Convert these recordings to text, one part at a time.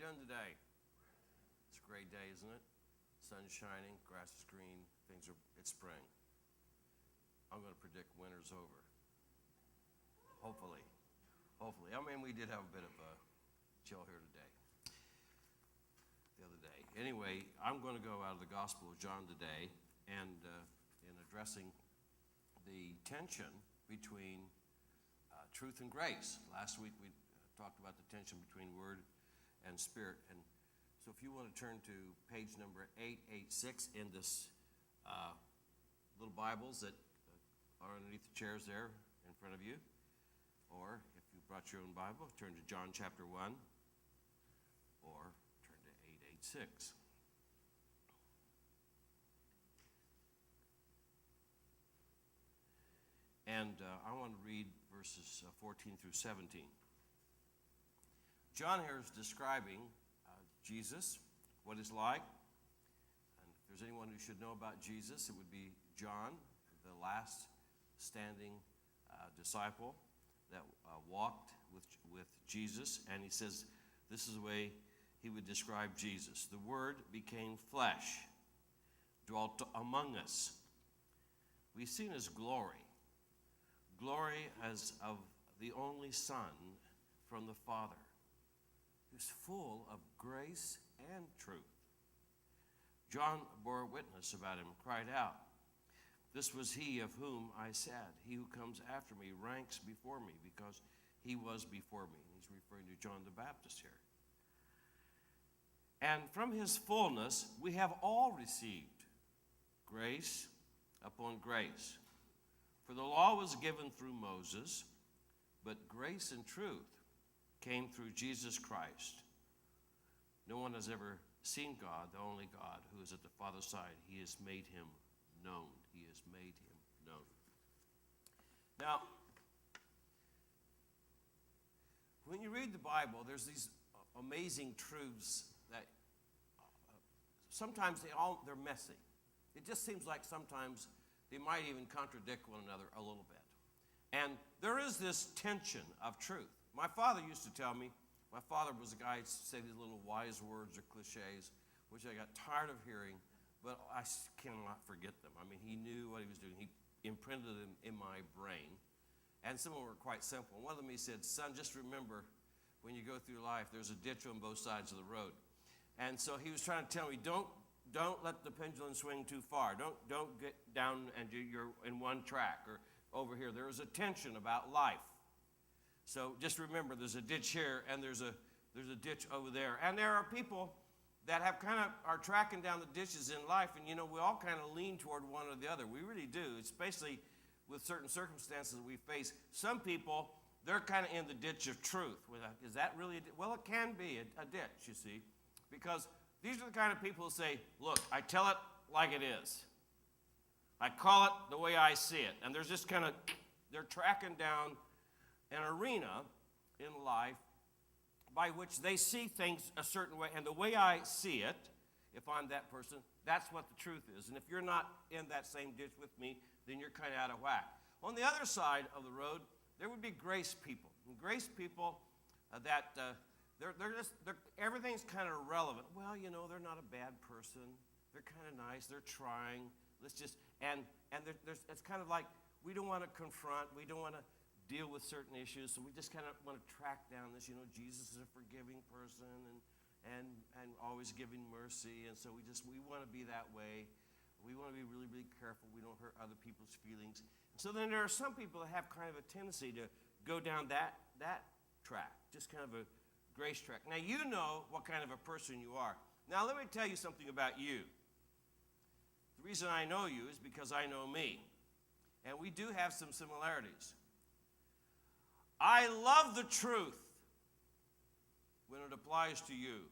you doing today? It's a great day, isn't it? Sun's shining, grass is green, it's spring. I'm going to predict winter's over. Hopefully. I mean, we did have a bit of a chill here today, the other day. Anyway, I'm going to go out of the Gospel of John today and in addressing the tension between truth and grace. Last week we talked about the tension between word and spirit. And so if you want to turn to page number 886 in this little Bibles that are underneath the chairs there in front of you, or if you brought your own Bible, turn to John chapter 1, or turn to 886. And I want to read verses 14 through 17. John here is describing Jesus, what he's like. And if there's anyone who should know about Jesus, it would be John, the last standing disciple that walked with Jesus. And he says this is the way he would describe Jesus. The Word became flesh, dwelt among us. We've seen his glory as of the only Son from the Father, who's full of grace and truth. John bore witness about him, cried out, "This was he of whom I said, he who comes after me ranks before me, because he was before me." And he's referring to John the Baptist here. And from his fullness we have all received grace upon grace. For the law was given through Moses, but grace and truth came through Jesus Christ. No one has ever seen God, the only God, who is at the Father's side. He has made him known. He has made him known. Now, when you read the Bible, there's these amazing truths that sometimes they're messy. It just seems like sometimes they might even contradict one another a little bit. And there is this tension of truth. My father used to tell me, my father was a guy who say these little wise words or cliches, which I got tired of hearing, but I cannot forget them. I mean, he knew what he was doing. He imprinted them in my brain. And some of them were quite simple. One of them he said, "Son, just remember, when you go through life, there's a ditch on both sides of the road." And so he was trying to tell me, don't let the pendulum swing too far. Don't get down and you're in one track or over here. There is a tension about life. So just remember, there's a ditch here and there's a ditch over there. And there are people that are tracking down the ditches in life, and we all kind of lean toward one or the other. We really do, especially with certain circumstances we face. Some people, they're kind of in the ditch of truth. Is that really a ditch? Well, it can be a ditch, you see, because these are the kind of people who say, "Look, I tell it like it is. I call it the way I see it." And there's just they're tracking down an arena in life by which they see things a certain way. And the way I see it, if I'm that person, that's what the truth is. And if you're not in that same ditch with me, then you're kind of out of whack. On the other side of the road, there would be grace people. And grace people that everything's kind of irrelevant. Well, they're not a bad person. They're kind of nice. They're trying. It's kind of like we don't want to confront. We don't want to deal with certain issues, so we just kind of want to track down this. Jesus is a forgiving person and always giving mercy, and so we want to be that way. We want to be really, really careful we don't hurt other people's feelings. And so then there are some people that have kind of a tendency to go down that track, just kind of a grace track. Now you know what kind of a person you are. Now let me tell you something about you. The reason I know you is because I know me, and we do have some similarities. I love the truth when it applies to you.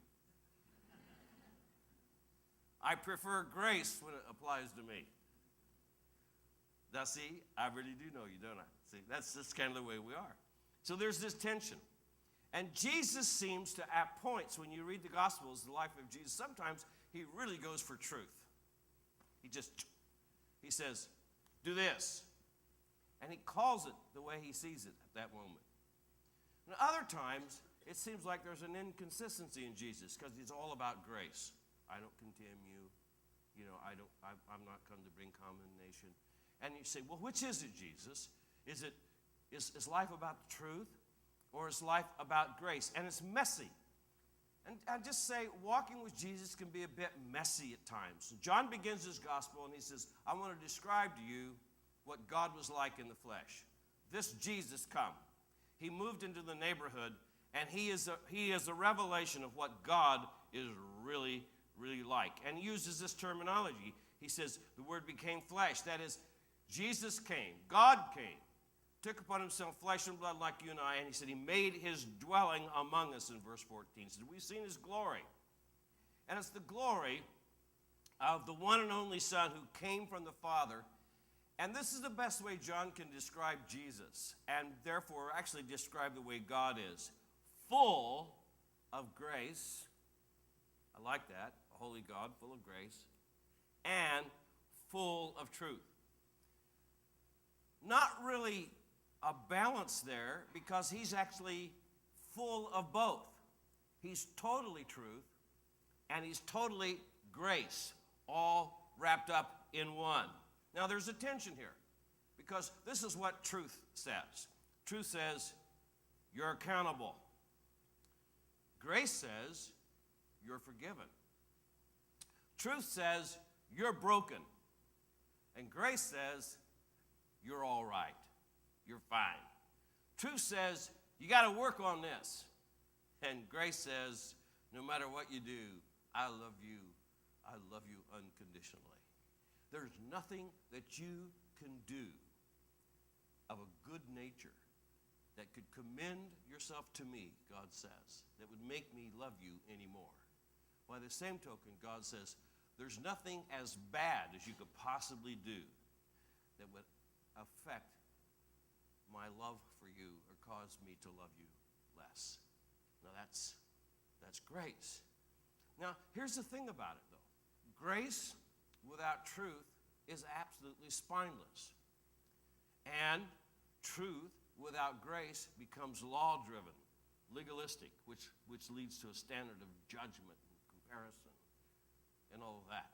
I prefer grace when it applies to me. Now see, I really do know you, don't I? See, that's just kind of the way we are. So there's this tension. And Jesus seems to, at points, when you read the Gospels, the life of Jesus, sometimes he really goes for truth. He says, "Do this." And he calls it the way he sees it at that moment. And other times, it seems like there's an inconsistency in Jesus because he's all about grace. I don't condemn you. I'm not come to bring condemnation. And you say, well, which is it, Jesus? Is life about the truth or is life about grace? And it's messy. And I just say walking with Jesus can be a bit messy at times. So John begins his gospel and he says, I want to describe to you what God was like in the flesh. This Jesus come. He moved into the neighborhood, and he is a revelation of what God is really, really like. And he uses this terminology. He says the word became flesh. That is, Jesus came. God came. Took upon himself flesh and blood like you and I, and he said he made his dwelling among us in verse 14. He said, we've seen his glory. And it's the glory of the one and only Son who came from the Father. And this is the best way John can describe Jesus, and therefore actually describe the way God is. Full of grace. I like that. A holy God, full of grace. And full of truth. Not really a balance there, because he's actually full of both. He's totally truth, and he's totally grace, all wrapped up in one. Now there's a tension here, because this is what truth says. Truth says you're accountable. Grace says you're forgiven. Truth says you're broken. And grace says you're all right. You're fine. Truth says you got to work on this. And grace says no matter what you do, I love you. I love you unconditionally. There's nothing that you can do of a good nature that could commend yourself to me, God says, that would make me love you anymore. By the same token, God says, there's nothing as bad as you could possibly do that would affect my love for you or cause me to love you less. Now that's grace. Now, here's the thing about it, though. Grace without truth is absolutely spineless. And truth without grace becomes law-driven, legalistic, which leads to a standard of judgment and comparison and all of that.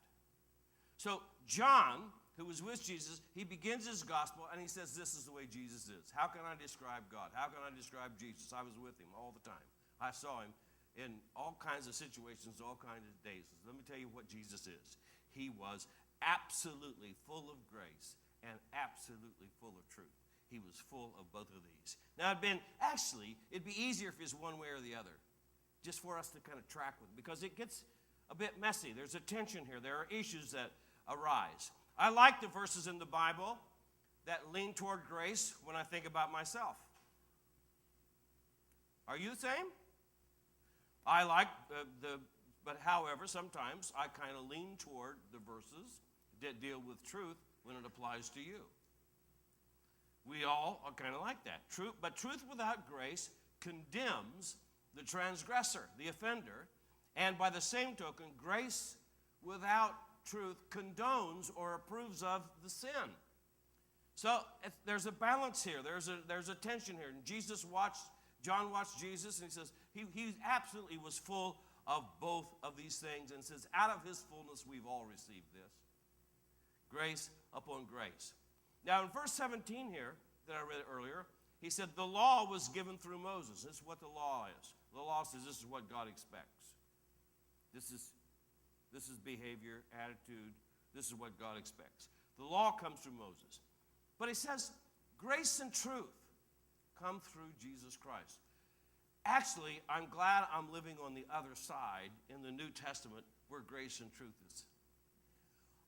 So John, who was with Jesus, he begins his gospel and he says, this is the way Jesus is. How can I describe God? How can I describe Jesus? I was with him all the time. I saw him in all kinds of situations, all kinds of days. Let me tell you what Jesus is. He was absolutely full of grace and absolutely full of truth. He was full of both of these. Now, it'd be easier if it's one way or the other, just for us to kind of track with, because it gets a bit messy. There's a tension here. There are issues that arise. I like the verses in the Bible that lean toward grace when I think about myself. Are you the same? I like but however, sometimes I kind of lean toward the verses that deal with truth when it applies to you. We all are kind of like that. But truth without grace condemns the transgressor, the offender, and by the same token, grace without truth condones or approves of the sin. So there's a balance here. There's a tension here. And John watched Jesus, and he says he absolutely was full of both of these things, and says, out of his fullness we've all received this. Grace upon grace. Now in verse 17 here, that I read earlier, he said the law was given through Moses. This is what the law is. The law says this is what God expects. This is behavior, attitude. This is what God expects. The law comes through Moses. But he says grace and truth come through Jesus Christ. Actually, I'm glad I'm living on the other side in the New Testament where grace and truth is.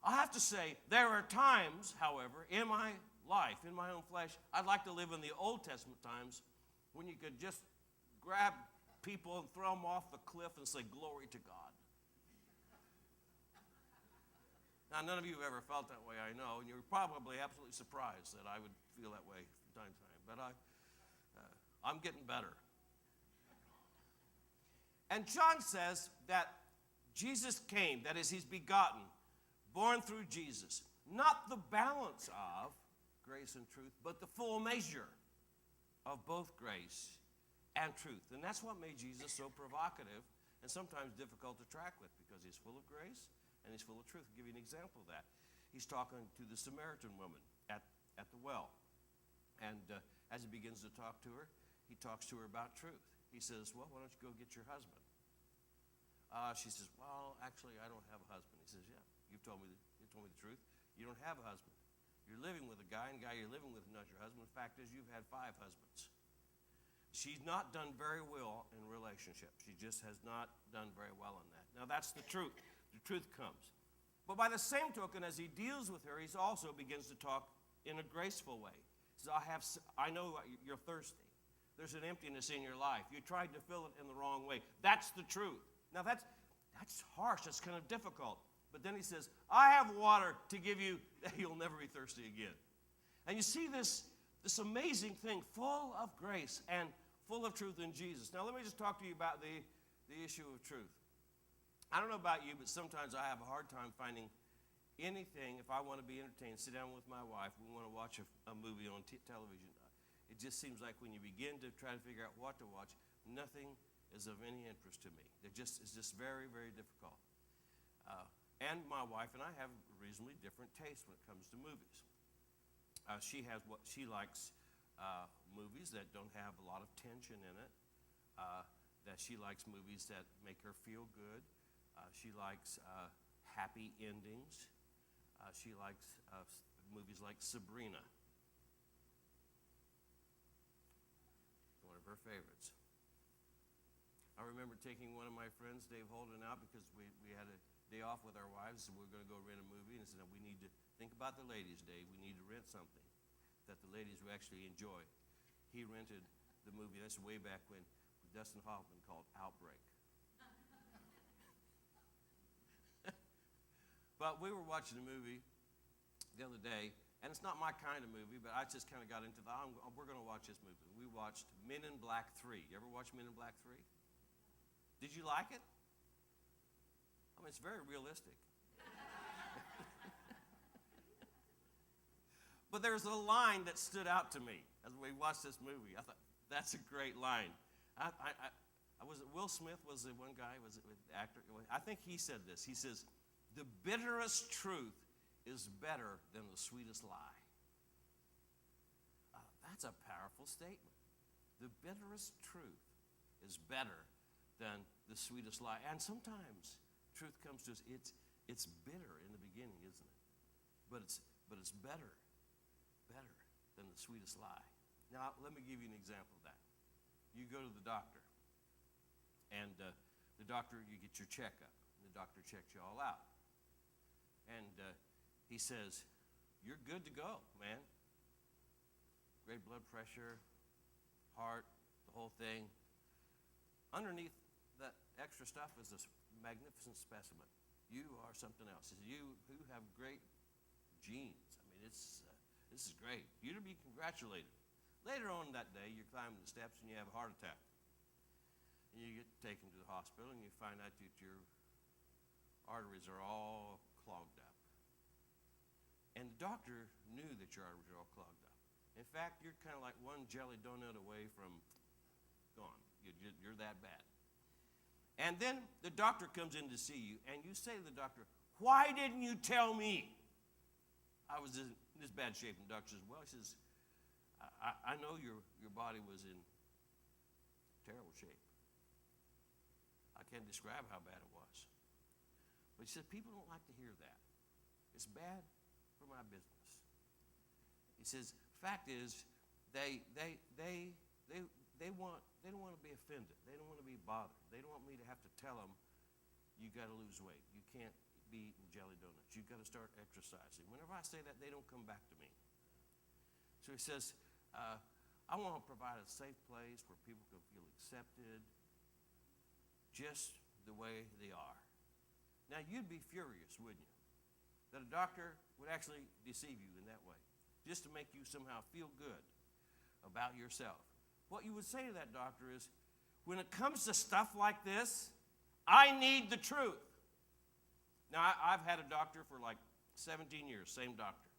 I have to say, there are times, however, in my life, in my own flesh, I'd like to live in the Old Testament times when you could just grab people and throw them off the cliff and say, glory to God. Now, none of you have ever felt that way, I know, and you're probably absolutely surprised that I would feel that way from time to time. But I'm getting better. And John says that Jesus came, that is, he's begotten, born through Jesus. Not the balance of grace and truth, but the full measure of both grace and truth. And that's what made Jesus so provocative and sometimes difficult to track with, because he's full of grace and he's full of truth. I'll give you an example of that. He's talking to the Samaritan woman at the well. And as he begins to talk to her, he talks to her about truth. He says, well, why don't you go get your husband? She says, well, actually, I don't have a husband. He says, yeah, you told me the truth. You don't have a husband. You're living with a guy, and the guy you're living with is not your husband. The fact is, you've had 5 husbands. She's not done very well in relationships. She just has not done very well in that. Now, that's the truth. The truth comes. But by the same token, as he deals with her, he also begins to talk in a graceful way. He says, I know you're thirsty. There's an emptiness in your life. You tried to fill it in the wrong way. That's the truth. Now, that's harsh. That's kind of difficult. But then he says, I have water to give you that you'll never be thirsty again. And you see this amazing thing, full of grace and full of truth in Jesus. Now, let me just talk to you about the issue of truth. I don't know about you, but sometimes I have a hard time finding anything. If I want to be entertained, sit down with my wife, we want to watch a movie on television. It just seems like when you begin to try to figure out what to watch, nothing is of any interest to me. It's just very, very difficult. And my wife and I have reasonably different tastes when it comes to movies. She has what she likes, movies that don't have a lot of tension in it, that she likes movies that make her feel good. She likes happy endings. She likes movies like Sabrina, one of her favorites. I remember taking one of my friends, Dave Holden, out because we had a day off with our wives, so we were going to go rent a movie. And I said, we need to think about the ladies, Dave. We need to rent something that the ladies would actually enjoy. He rented the movie, that's way back when, Dustin Hoffman, called Outbreak. But we were watching a movie the other day, and it's not my kind of movie, but I just kind of got into we're going to watch this movie. We watched Men in Black 3. You ever watch Men in Black 3? Did you like it? I mean, it's very realistic. But there's a line that stood out to me as we watched this movie. I thought, that's a great line. Was it Will Smith was the one guy? Was it the actor? I think he said this. He says, the bitterest truth is better than the sweetest lie. That's a powerful statement. The bitterest truth is better than the sweetest lie. And sometimes truth comes to us, it's bitter in the beginning, isn't it? But it's better than the sweetest lie. Now, let me give you an example of that. You go to the doctor, and the doctor, you get your checkup, and the doctor checks you all out. And he says, you're good to go, man. Great blood pressure, heart, the whole thing. Underneath that extra stuff is this magnificent specimen. You are something else. You who have great genes. I mean, this is great. You're to be congratulated. Later on that day, you're climbing the steps and you have a heart attack. And you get taken to the hospital and you find out that your arteries are all clogged up. And the doctor knew that your arteries are all clogged up. In fact, you're kind of like one jelly donut away from gone. You're that bad. And then the doctor comes in to see you, and you say to the doctor, why didn't you tell me I was in this bad shape? And the doctor says, well, he says, I know your body was in terrible shape. I can't describe how bad it was. But he said, people don't like to hear that. It's bad for my business. He says, fact is, they don't want to be offended. They don't want to be bothered. They don't want me to have to tell them, you got to lose weight. You can't be eating jelly donuts. You've got to start exercising. Whenever I say that, they don't come back to me. So he says, I want to provide a safe place where people can feel accepted just the way they are. Now, you'd be furious, wouldn't you? That a doctor would actually deceive you in that way, just to make you somehow feel good about yourself. What you would say to that doctor is, when it comes to stuff like this, I need the truth. Now, I've had a doctor for like 17 years, same doctor.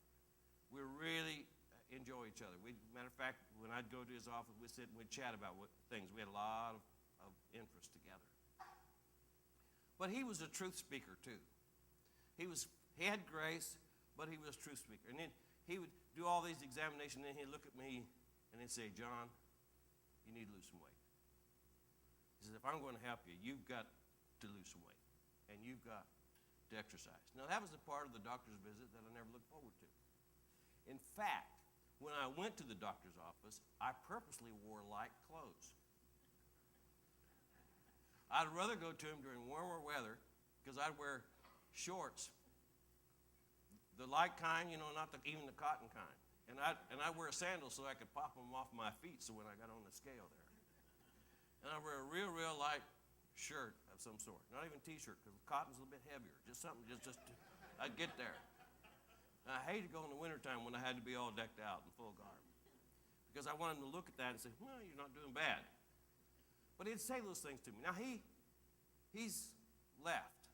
We really enjoy each each other. Matter of fact, when I'd go to his office, we'd sit and we'd chat about things. We had a lot of interest together. But he was a truth speaker too. He had grace, but he was a truth speaker. And then he would do all these examinations, and then he'd look at me and he'd say, John, you need to lose some weight. He says, if I'm going to help you, you've got to lose some weight, and you've got to exercise. Now, that was the part of the doctor's visit that I never looked forward to. In fact, when I went to the doctor's office, I purposely wore light clothes. I'd rather go to him during warmer weather because I'd wear shorts, the light kind, not even the cotton kind. And I'd wear sandals so I could pop them off my feet so when I got on the scale there. And I'd wear a real light shirt of some sort. Not even T-shirt because cotton's a little bit heavier. Just something, I'd get there. And I hated going in the wintertime when I had to be all decked out in full garb. Because I wanted him to look at that and say, well, you're not doing bad. But he'd say those things to me. Now, he's left.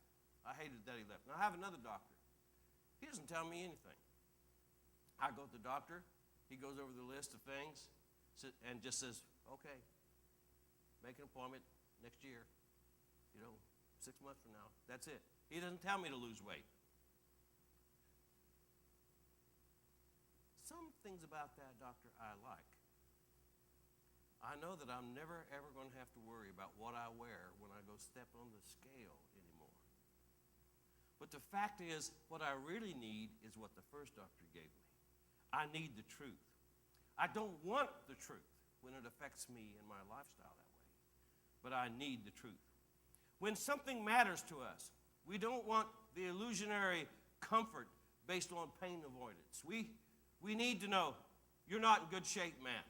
I hated that he left. Now, I have another doctor. He doesn't tell me anything. I go to the doctor. He goes over the list of things and just says, okay, make an appointment next year, 6 months from now. That's it. He doesn't tell me to lose weight. Some things about that doctor I like. I know that I'm never, ever going to have to worry about what I wear when I go step on the scale anymore. But the fact is, what I really need is what the first doctor gave me. I need the truth. I don't want the truth when it affects me and my lifestyle that way. But I need the truth. When something matters to us, we don't want the illusionary comfort based on pain avoidance. We need to know, you're not in good shape, man.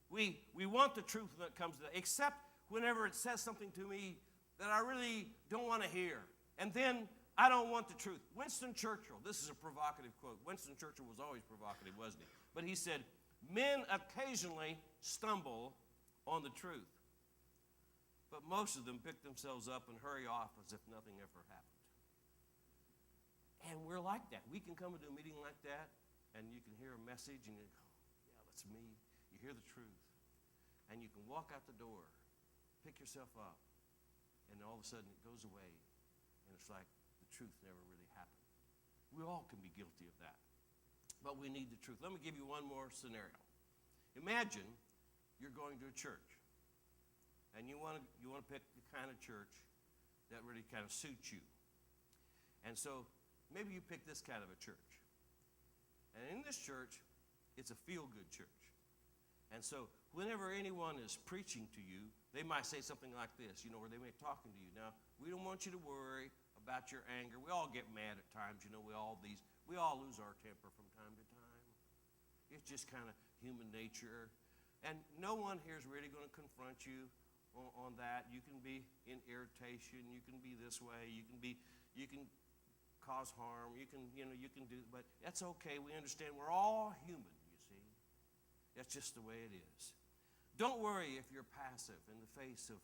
We want the truth when it comes to that, except whenever it says something to me that I really don't want to hear. And then I don't want the truth. Winston Churchill, this is a provocative quote. Winston Churchill was always provocative, wasn't he? But he said, men occasionally stumble on the truth, but most of them pick themselves up and hurry off as if nothing ever happened. And we're like that. We can come into a meeting like that, and you can hear a message, and you go, yeah, that's me. You hear the truth. And you can walk out the door, pick yourself up, and all of a sudden it goes away, and it's like the truth never really happened. We all can be guilty of that. But we need the truth. Let me give you one more scenario. Imagine you're going to a church, and you want to pick the kind of church that really kind of suits you. And so maybe you pick this kind of a church. And in this church, it's a feel-good church. And so whenever anyone is preaching to you, they might say something like this, where they may be talking to you. Now, we don't want you to worry about your anger. We all get mad at times, we all lose our temper from time to time. It's just kind of human nature. And no one here is really going to confront you on that. You can be in irritation. You can be this way. You can cause harm. You can do, but that's okay. We understand we're all human, you see. That's just the way it is. Don't worry if you're passive in the face of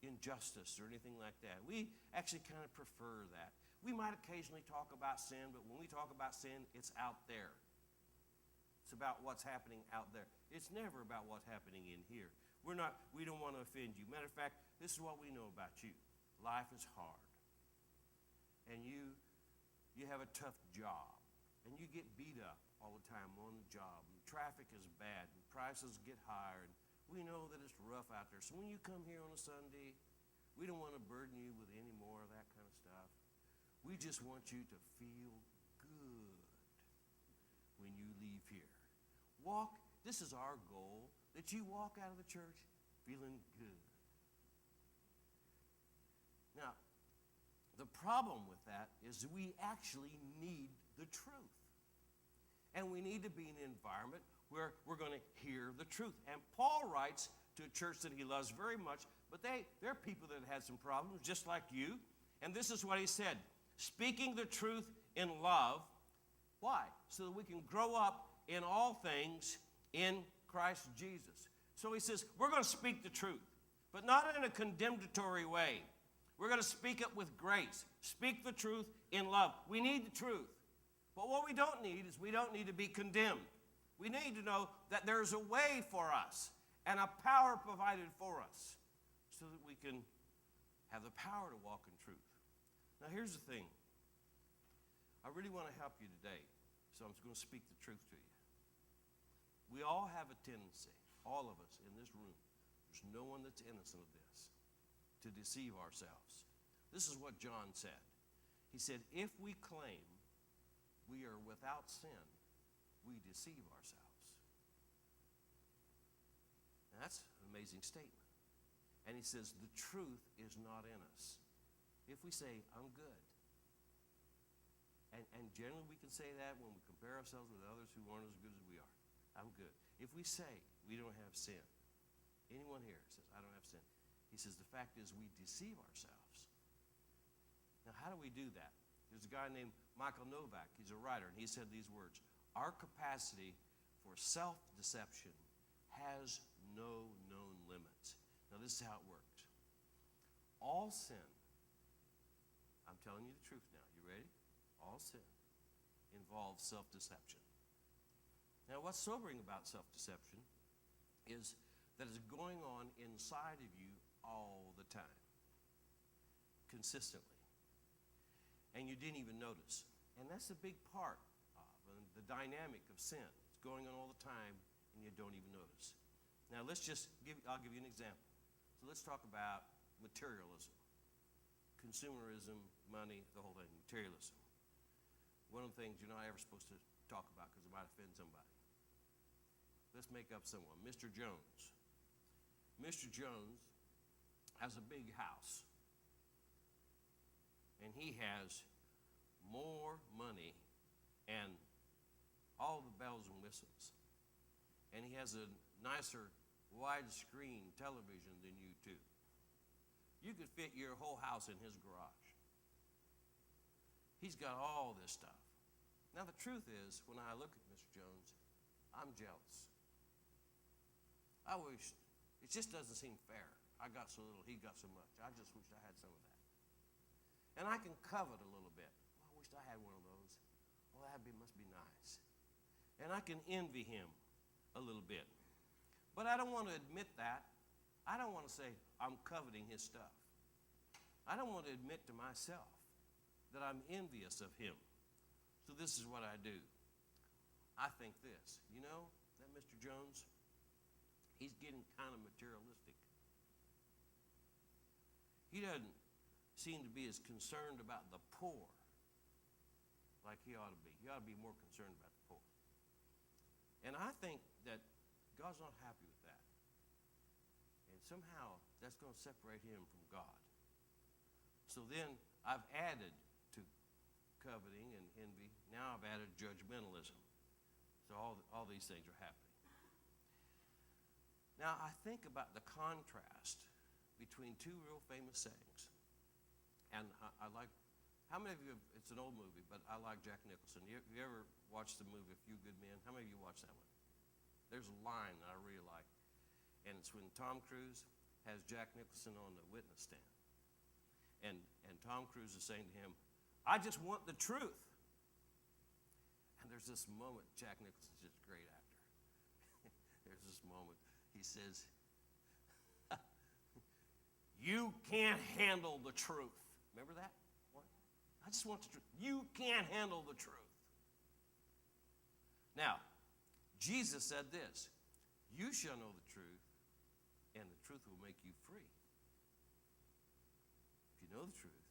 injustice or anything like that. We actually kind of prefer that. We might occasionally talk about sin, but when we talk about sin, it's out there. It's about what's happening out there. It's never about what's happening in here. We don't want to offend you. Matter of fact, this is what we know about you. Life is hard. And you have a tough job. And you get beat up all the time on the job. And traffic is bad. And prices get higher. And we know that it's rough out there. So when you come here on a Sunday, we don't want to burden you with any more of that kind of stuff. We just want you to feel good when you leave here. This is our goal, that you walk out of the church feeling good. Now, the problem with that is we actually need the truth. And we need to be in an environment where we're going to hear the truth. And Paul writes to a church that he loves very much, but they're people that had some problems, just like you. And this is what he said, speaking the truth in love. Why? So that we can grow up in all things in Christ Jesus. So he says, we're going to speak the truth, but not in a condemnatory way. We're going to speak it with grace. Speak the truth in love. We need the truth. But what we don't need is we don't need to be condemned. We need to know that there's a way for us and a power provided for us so that we can have the power to walk in truth. Now, here's the thing. I really want to help you today, so I'm going to speak the truth to you. We all have a tendency, all of us in this room, there's no one that's innocent of this, to deceive ourselves. This is what John said. He said, if we claim we are without sin, we deceive ourselves. Now, that's an amazing statement. And he says, the truth is not in us. If we say, I'm good, and generally we can say that when we compare ourselves with others who aren't as good as we are. I'm good. If we say we don't have sin, anyone here says, I don't have sin, he says, the fact is we deceive ourselves. Now, how do we do that? There's a guy named Michael Novak. He's a writer, and he said these words, our capacity for self-deception has no known limits. Now, this is how it works. All sin, I'm telling you the truth now. You ready? All sin involves self-deception. Now, what's sobering about self-deception is that it's going on inside of you all the time, consistently. And you didn't even notice. And that's a big part of the dynamic of sin. It's going on all the time, and you don't even notice. Now, I'll give you an example. So let's talk about materialism. Consumerism, money, the whole thing, materialism. One of the things you're not ever supposed to talk about because it might offend somebody. Let's make up someone. Mr. Jones. Mr. Jones has a big house. And he has more money and all the bells and whistles. And he has a nicer widescreen television than you do. You could fit your whole house in his garage. He's got all this stuff. Now, the truth is, when I look at Mr. Jones, I'm jealous. I wish, it just doesn't seem fair. I got so little, he got so much. I just wish I had some of that. And I can covet a little bit. Well, I wish I had one of those. Well, must be nice. And I can envy him a little bit. But I don't want to admit that. I don't want to say I'm coveting his stuff. I don't want to admit to myself that I'm envious of him. So this is what I do. I think this. You know, that Mr. Jones, he's getting kind of materialistic. He doesn't seem to be as concerned about the poor like he ought to be. He ought to be more concerned about the poor. And I think that God's not happy with that. And somehow that's going to separate him from God. So then I've added to coveting and envy. Now I've added judgmentalism. So all these things are happening. Now I think about the contrast between two real famous sayings. And I like, how many of you, it's an old movie, but I like Jack Nicholson. You ever watched the movie A Few Good Men? How many of you watched that one? There's a line that I really like. And it's when Tom Cruise has Jack Nicholson on the witness stand. And Tom Cruise is saying to him, I just want the truth. And there's this moment, Jack Nicholson's just a great actor. There's this moment, he says, you can't handle the truth. Remember that? What? I just want the truth. You can't handle the truth. Now, Jesus said this, you shall know the truth, and the truth will make you free. If you know the truth,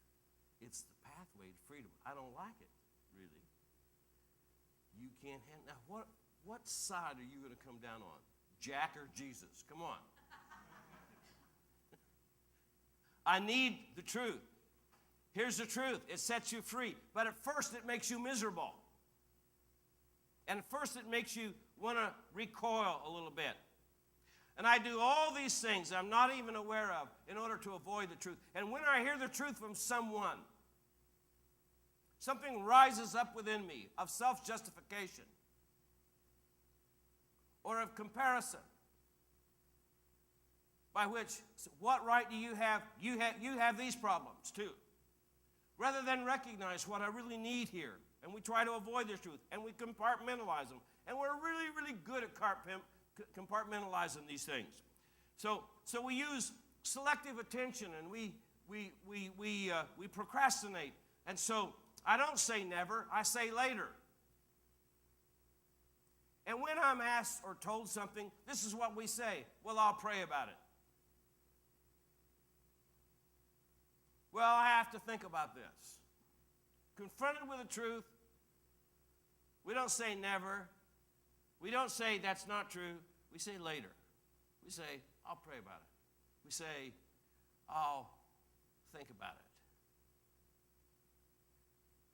it's the pathway to freedom. I don't like it, really. You can't handle. Now, what side are you going to come down on? Jack or Jesus? Come on. I need the truth. Here's the truth. It sets you free. But at first, it makes you miserable. And at first, it makes you want to recoil a little bit. And I do all these things I'm not even aware of in order to avoid the truth. And when I hear the truth from someone, something rises up within me of self-justification or of comparison, by which, what right do you have? You have these problems too. Rather than recognize what I really need here, and we try to avoid the truth, and we compartmentalize them, And we're really, really good at compartmentalizing these things. So we use selective attention, and we procrastinate. And so I don't say never, I say later. And when I'm asked or told something, this is what we say. Well, I'll pray about it. Well, I have to think about this. Confronted with the truth, we don't say never. We don't say that's not true. We say later. We say, I'll pray about it. We say, I'll think about it.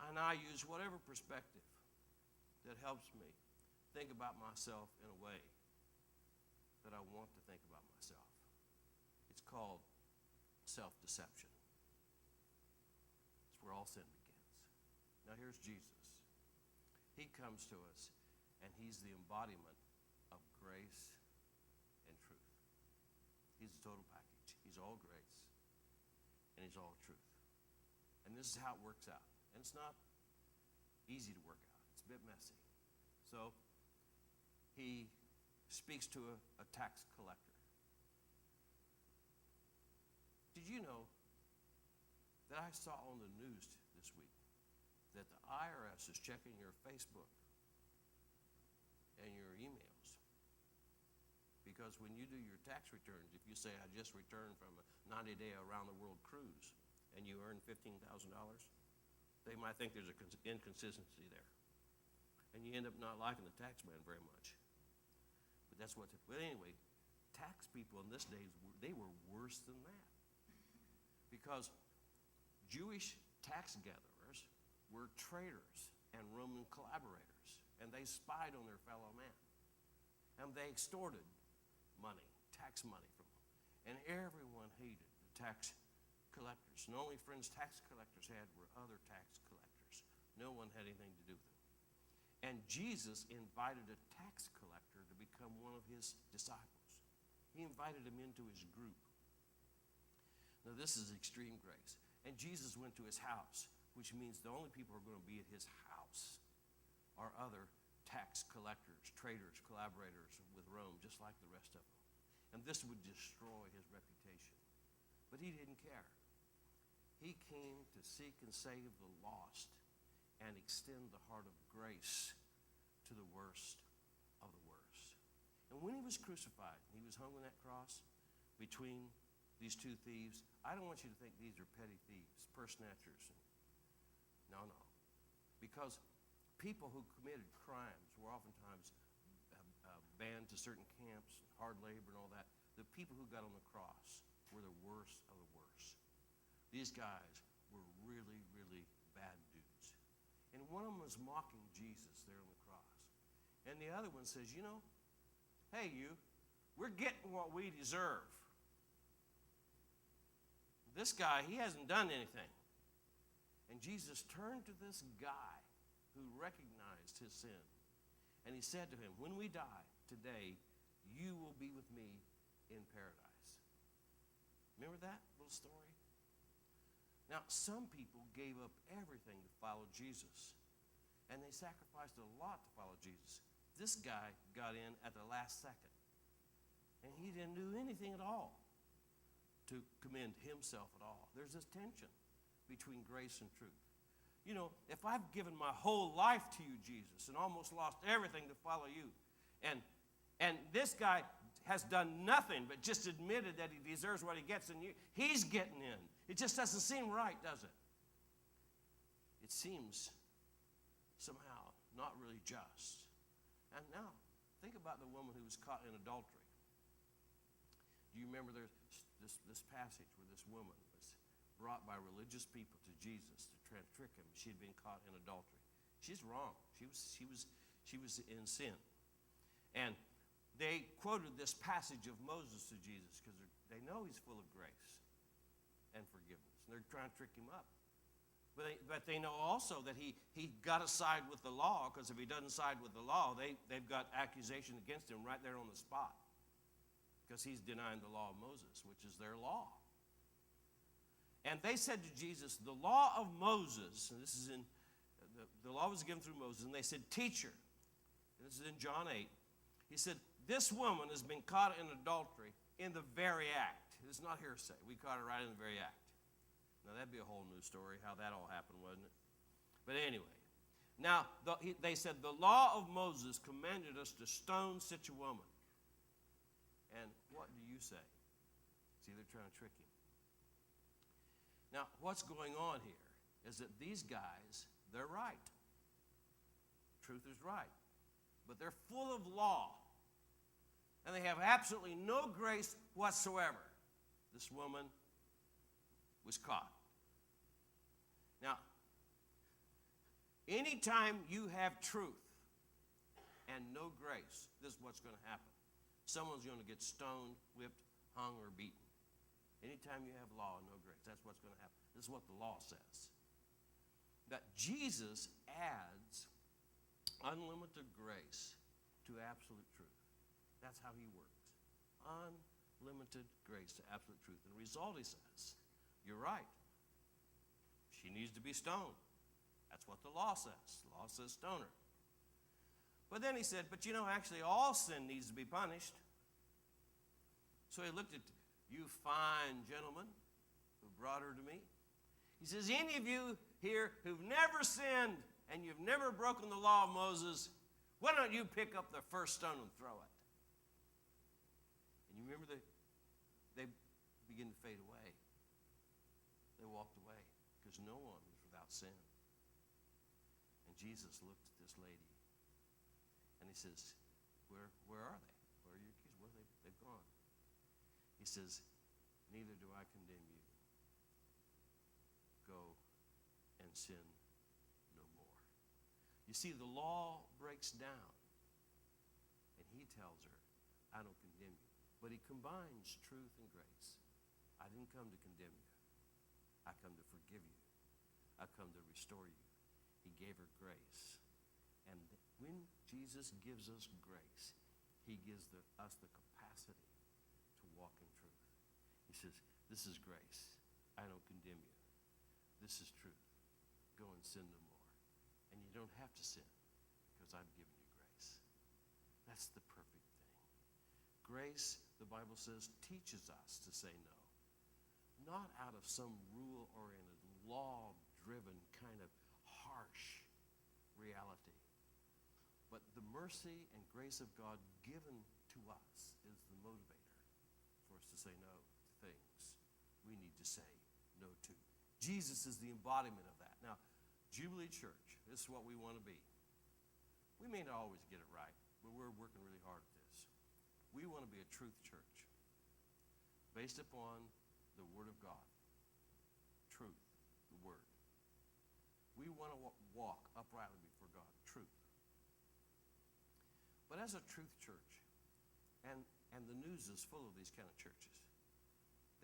And I use whatever perspective that helps me think about myself in a way that I want to think about myself. It's called self-deception. It's where all sin begins. Now here's Jesus. He comes to us, and he's the embodiment of grace and truth. He's a total package. He's all grace, and he's all truth. And this is how it works out. And it's not easy to work out. It's a bit messy. So he speaks to a tax collector. Did you know that I saw on the news this week that the IRS is checking your Facebook and your emails? Because when you do your tax returns, if you say, I just returned from a 90-day around-the-world cruise, and you earn $15,000, they might think there's an inconsistency there. And you end up not liking the tax man very much. But that's what, but anyway, tax people in this day, they were worse than that. Because Jewish tax gatherers were traitors and Roman collaborators, and they spied on their fellow man. And they extorted money, tax money from them. And everyone hated the tax collectors. And the only friends tax collectors had were other tax collectors. No one had anything to do with them. And Jesus invited a tax collector to become one of his disciples. He invited him into his group. Now this is extreme grace. And Jesus went to his house, which means the only people who are going to be at his house are other tax collectors, traitors, collaborators with Rome, just like the rest of them. And this would destroy his reputation. But he didn't care. He came to seek and save the lost and extend the heart of grace to the worst of the worst. And when he was crucified, he was hung on that cross between these two thieves. I don't want you to think these are petty thieves, purse snatchers. No. Because people who committed crimes were oftentimes banned to certain camps, hard labor and all that. The people who got on the cross were the worst of the worst. These guys were really, really bad dudes. And one of them was mocking Jesus there on the cross. And the other one says, hey, we're getting what we deserve. This guy, he hasn't done anything. And Jesus turned to this guy who recognized his sin. And he said to him, when we die today, you will be with me in paradise. Remember that little story? Now, some people gave up everything to follow Jesus. And they sacrificed a lot to follow Jesus. This guy got in at the last second. And he didn't do anything at all to commend himself at all. There's this tension between grace and truth. If I've given my whole life to you, Jesus, and almost lost everything to follow you, and this guy has done nothing but just admitted that he deserves what he gets, and he's getting in. It just doesn't seem right, does it? It seems somehow not really just. And now, think about the woman who was caught in adultery. Do you remember there's this passage where this woman was brought by religious people to Jesus to try to trick him? She had been caught in adultery. She's wrong. She was in sin. And they quoted this passage of Moses to Jesus because they know he's full of grace and forgiveness. And they're trying to trick him up. But they know also that he got to side with the law, because if he doesn't side with the law, they've got accusation against him right there on the spot, because he's denying the law of Moses, which is their law. And they said to Jesus, the law of Moses, and this is in, the law was given through Moses, and they said, teacher, This is in John 8. He said, this woman has been caught in adultery in the very act. It's not hearsay. We caught her right in the very act. Now, that'd be a whole new story, how that all happened, wasn't it? But anyway. Now, they said, the law of Moses commanded us to stone such a woman. And what do you say? See, they're trying to trick him. Now, what's going on here is that these guys, they're right. Truth is right. But they're full of law. And they have absolutely no grace whatsoever. This woman was caught. Now, anytime you have truth and no grace, this is what's going to happen. Someone's going to get stoned, whipped, hung, or beaten. Anytime you have law and no grace, that's what's going to happen. This is what the law says. That Jesus adds unlimited grace to absolute truth. That's how he works. Unlimited grace to absolute truth. And the result, he says, you're right. She needs to be stoned. That's what the law says. The law says stone her. But then he said, but actually all sin needs to be punished. So he looked at you fine gentlemen who brought her to me. He says, any of you here who've never sinned and you've never broken the law of Moses, why don't you pick up the first stone and throw it? And you remember they begin to fade away. They walked away because no one was without sin. And Jesus looked at this lady and he says, where are they? Where are your keys? Where are they? They've gone. He says, neither do I condemn you. Go and sin no more. You see, the law breaks down. And he tells her, I don't condemn you. But he combines truth and grace. I didn't come to condemn you. I come to forgive you. I come to restore you. He gave her grace. And when Jesus gives us grace, he gives us the capacity to walk in truth. He says, this is grace. I don't condemn you. This is truth. Go and sin no more. And you don't have to sin because I've given you grace. That's the perfect thing. Grace, the Bible says, teaches us to say no. Not out of some rule-oriented, law-driven kind of harsh reality. But the mercy and grace of God given to us is the motivator for us to say no to things we need to say no to. Jesus is the embodiment of that. Now, Jubilee Church, this is what we want to be. We may not always get it right, but we're working really hard at this. We want to be a truth church based upon the Word of God. Truth, the Word. We want to walk uprightly before God. Truth. But as a truth church, and the news is full of these kind of churches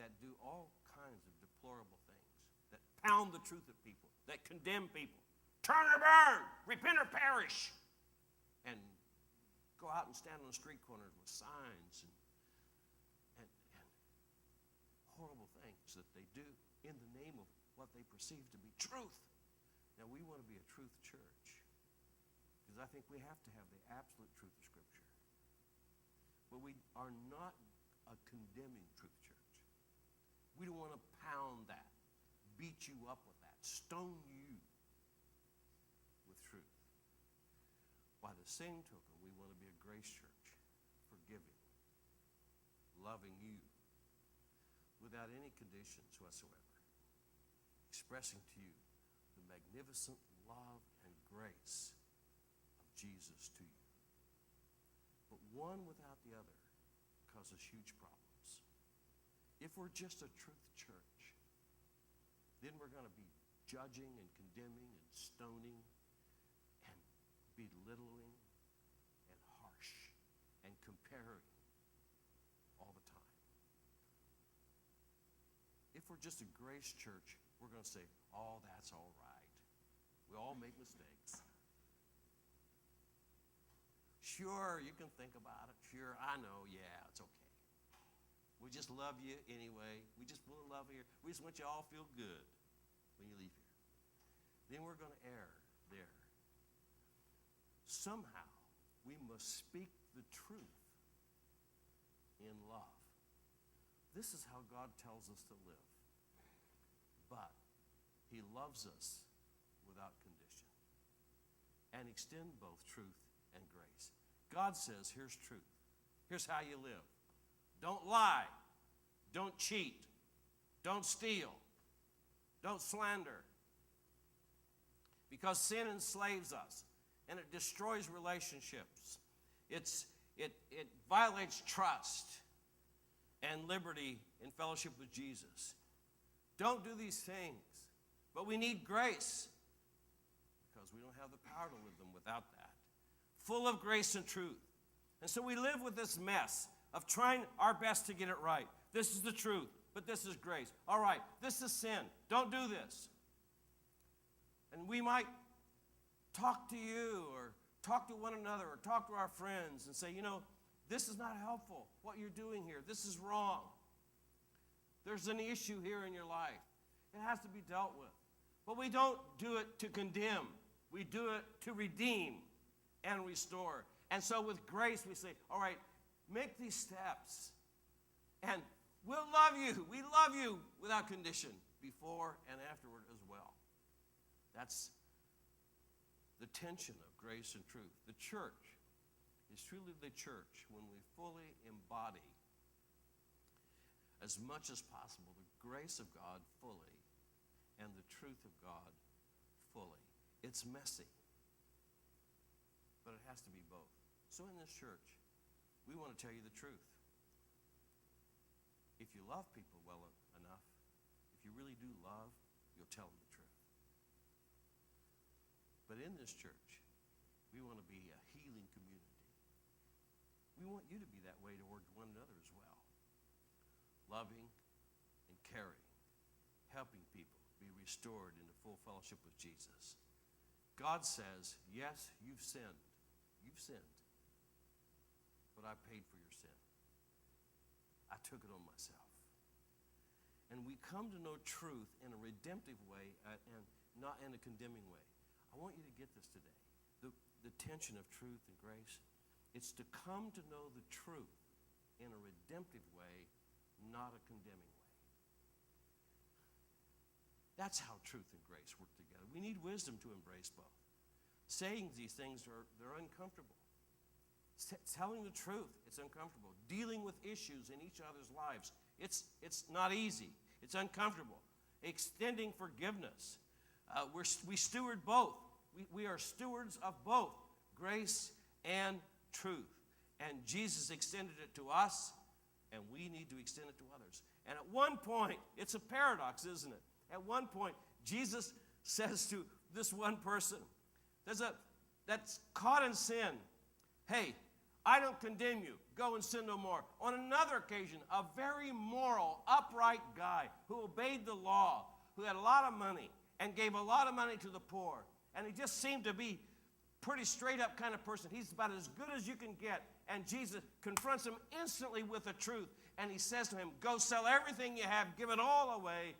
that do all kinds of deplorable things, that pound the truth at people, that condemn people, turn or burn, repent or perish, and go out and stand on the street corners with signs and horrible things that they do in the name of what they perceive to be truth. Now, we want to be a truth church because I think we have to have the absolute truth of Scripture. But we are not a condemning truth church. We don't want to pound that, beat you up with that, stone you with truth. By the same token, we want to be a grace church, forgiving, loving you without any conditions whatsoever, expressing to you the magnificent love and grace of Jesus to you. But one without the other causes huge problems. If we're just a truth church, then we're going to be judging and condemning and stoning and belittling and harsh and comparing all the time. If we're just a grace church, we're going to say, oh, that's all right. We all make mistakes. Sure, you can think about it. Sure, I know, yeah, it's okay. We just love you anyway. We just want to love you. We just want you all to feel good when you leave here. Then we're going to err there. Somehow, we must speak the truth in love. This is how God tells us to live. But he loves us without condition and extend both truth and grace. God says, here's truth. Here's how you live. Don't lie. Don't cheat. Don't steal. Don't slander. Because sin enslaves us and it destroys relationships. It violates trust and liberty in fellowship with Jesus. Don't do these things. But we need grace because we don't have the power to live them without that. Full of grace and truth. And so we live with this mess of trying our best to get it right. This is the truth, but this is grace. All right, this is sin. Don't do this. And we might talk to you or talk to one another or talk to our friends and say, this is not helpful, what you're doing here. This is wrong. There's an issue here in your life. It has to be dealt with. But we don't do it to condemn. We do it to redeem and restore. And so with grace, we say, all right, make these steps. And we'll love you. We love you without condition, before and afterward as well. That's the tension of grace and truth. The church is truly the church when we fully embody, as much as possible, the grace of God fully and the truth of God fully. It's messy, but it has to be both. So in this church, we want to tell you the truth. If you love people well enough, if you really do love, you'll tell them the truth. But in this church, we want to be a healing community. We want you to be that way toward one another as well. Loving and caring, helping people be restored into full fellowship with Jesus. God says, yes, you've sinned. You've sinned. But I paid for your sin. I took it on myself. And we come to know truth in a redemptive way and not in a condemning way. I want you to get this today. The tension of truth and grace, it's to come to know the truth in a redemptive way, not a condemning way. That's how truth and grace work together. We need wisdom to embrace both. Saying these things, they're uncomfortable. Telling the truth, it's uncomfortable. Dealing with issues in each other's lives, it's not easy. It's uncomfortable. Extending forgiveness. We steward both. We are stewards of both grace and truth. And Jesus extended it to us, and we need to extend it to others. And at one point, it's a paradox, isn't it? At one point, Jesus says to this one person that's caught in sin, hey, I don't condemn you. Go and sin no more. On another occasion, a very moral, upright guy who obeyed the law, who had a lot of money and gave a lot of money to the poor, and he just seemed to be pretty straight up kind of person. He's about as good as you can get. And Jesus confronts him instantly with the truth. And he says to him, go sell everything you have, give it all away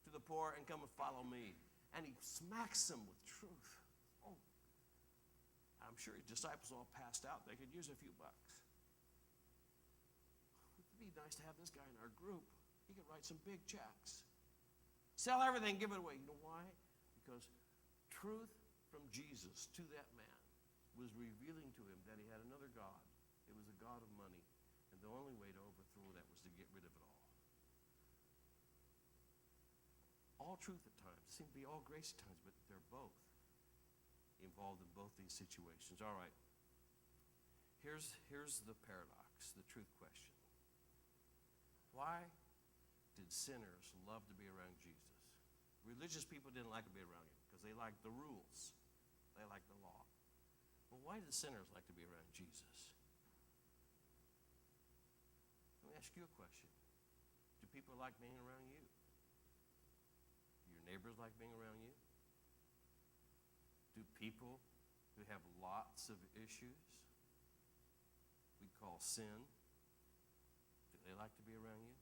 to the poor, and come and follow me. And he smacks him with truth. Oh, I'm sure his disciples all passed out. They could use a few bucks. It'd be nice to have this guy in our group. He could write some big checks. Sell everything, give it away. You know why? Because truth from Jesus to that man was revealing to him that he had another God. It was a God of money. And the only way to overthrow that was to get rid of it all. All truth at times. Seem to be all grace at times, but they're both involved in both these situations. All right. Here's the paradox, the truth question. Why did sinners love to be around Jesus? Religious people didn't like to be around him because they liked the rules. They liked the law. Well, why did sinners like to be around Jesus? Let me ask you a question. Do people like being around you? Do your neighbors like being around you? Do people who have lots of issues we call sin, do they like to be around you?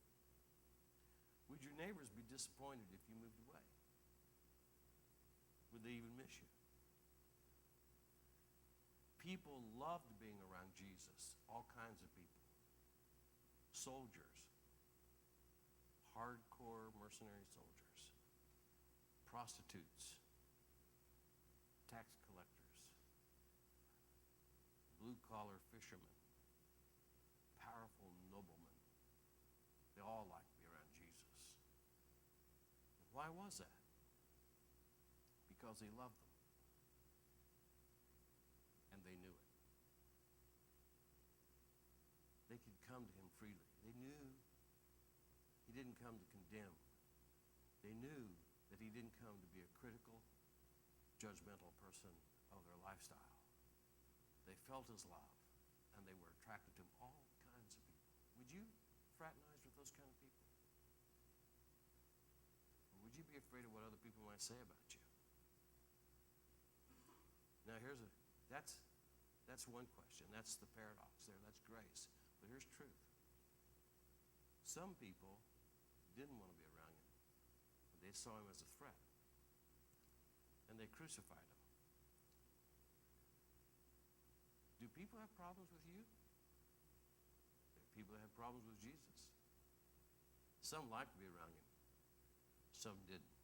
Would your neighbors be disappointed if you moved away? Would they even miss you? People love to being around Jesus. All kinds of people. Soldiers. Hardcore mercenary soldiers. Prostitutes. Tax collectors. Blue-collar fishermen. Powerful noblemen. They all like to be around Jesus. And why was that? Because he loved them. And they knew it. They could come to him freely. They knew he didn't come to condemn. They knew that he didn't come to be a critical, judgmental person of their lifestyle. They felt his love, and they were attracted to him. All kinds of people. Would you fraternize with those kind of people? Or would you be afraid of what other people might say about you? Now that's one question. That's the paradox there. That's grace. But here's truth. Some people didn't want to be around him. They saw him as a threat. And they crucified him. Do people have problems with you? There are people that have problems with Jesus. Some like to be around him. Some didn't.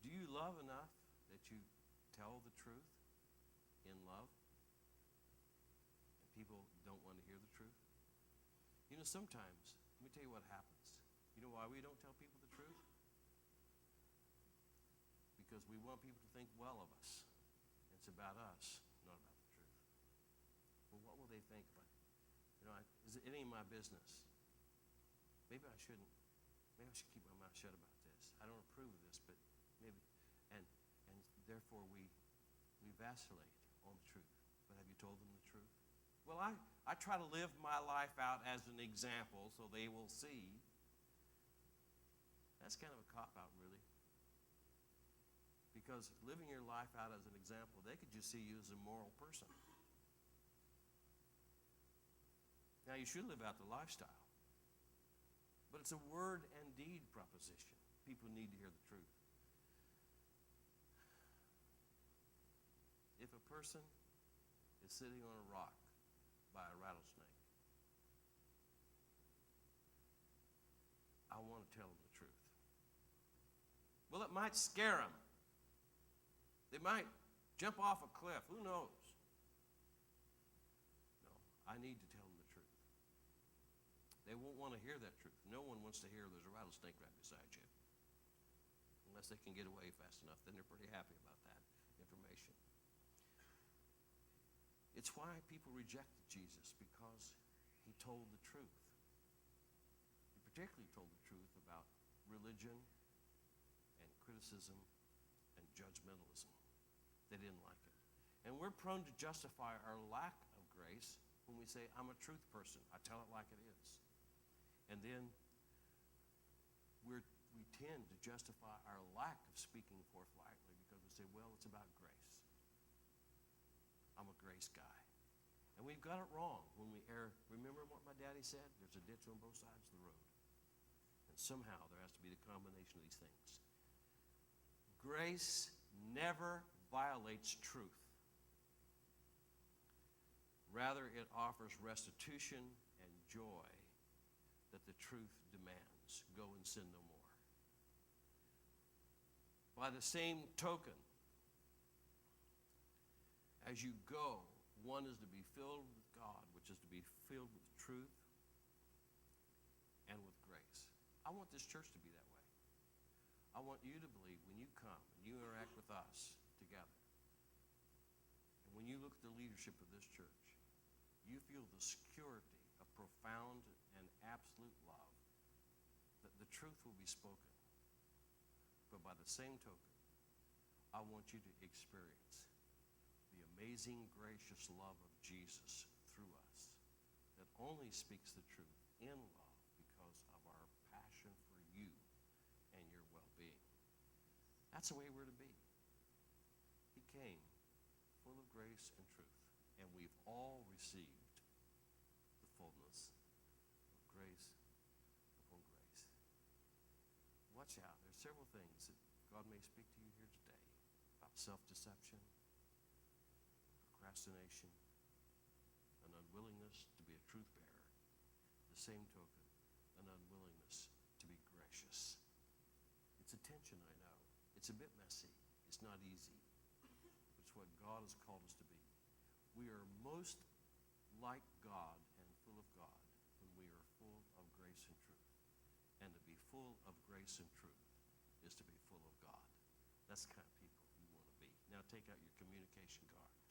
Do you love enough that you tell the truth in love? And people don't want to hear the truth? You know, sometimes, let me tell you what happens. You know why we don't tell people the truth? Because we want people to think well of us. It's about us, not about the truth. Well, what will they think about it? You know, it ain't my business. Maybe I should keep my mouth shut about this. I don't approve of this, but maybe, and therefore we vacillate on the truth. But have you told them the truth? Well, I try to live my life out as an example so they will see. That's kind of a cop-out, really. Because living your life out as an example, they could just see you as a moral person. Now, you should live out the lifestyle. But it's a word and deed proposition. People need to hear the truth. If a person is sitting on a rock by a rattlesnake, I want to tell them the truth. Well, it might scare them. They might jump off a cliff. Who knows? No, I need to tell them the truth. They won't want to hear that truth. No one wants to hear there's a rattlesnake right beside you. Unless they can get away fast enough, then they're pretty happy about that information. It's why people rejected Jesus, because he told the truth. He particularly told the truth about religion and criticism and judgmentalism. They didn't like it. And we're prone to justify our lack of grace when we say, I'm a truth person. I tell it like it is. And then we tend to justify our lack of speaking forth lightly because we say, well, it's about grace. I'm a grace guy. And we've got it wrong when we err. Remember what my daddy said? There's a ditch on both sides of the road. And somehow there has to be the combination of these things. Grace never violates truth. Rather, it offers restitution and joy that the truth demands. Go and sin no more. By the same token, as you go, one is to be filled with God, which is to be filled with truth and with grace. I want this church to be that way. I want you to believe when you come and you interact with us together, and when you look at the leadership of this church, you feel the security of profound and absolute love, that the truth will be spoken. But by the same token, I want you to experience the amazing, gracious love of Jesus through us that only speaks the truth in love because of our passion for you and your well-being. That's the way we're to be. He came full of grace and truth, and we've all received the fullness of grace upon grace. Watch out. There's several things that God may speak to you here today about self-deception, procrastination, unwillingness to be a truth bearer. The same token, an unwillingness to be gracious. It's a tension, I know. It's a bit messy. It's not easy. But it's what God has called us to be. We are most like God and full of God when we are full of grace and truth. And to be full of grace and truth is to be full of God. That's the kind of people you want to be. Now take out your communication card.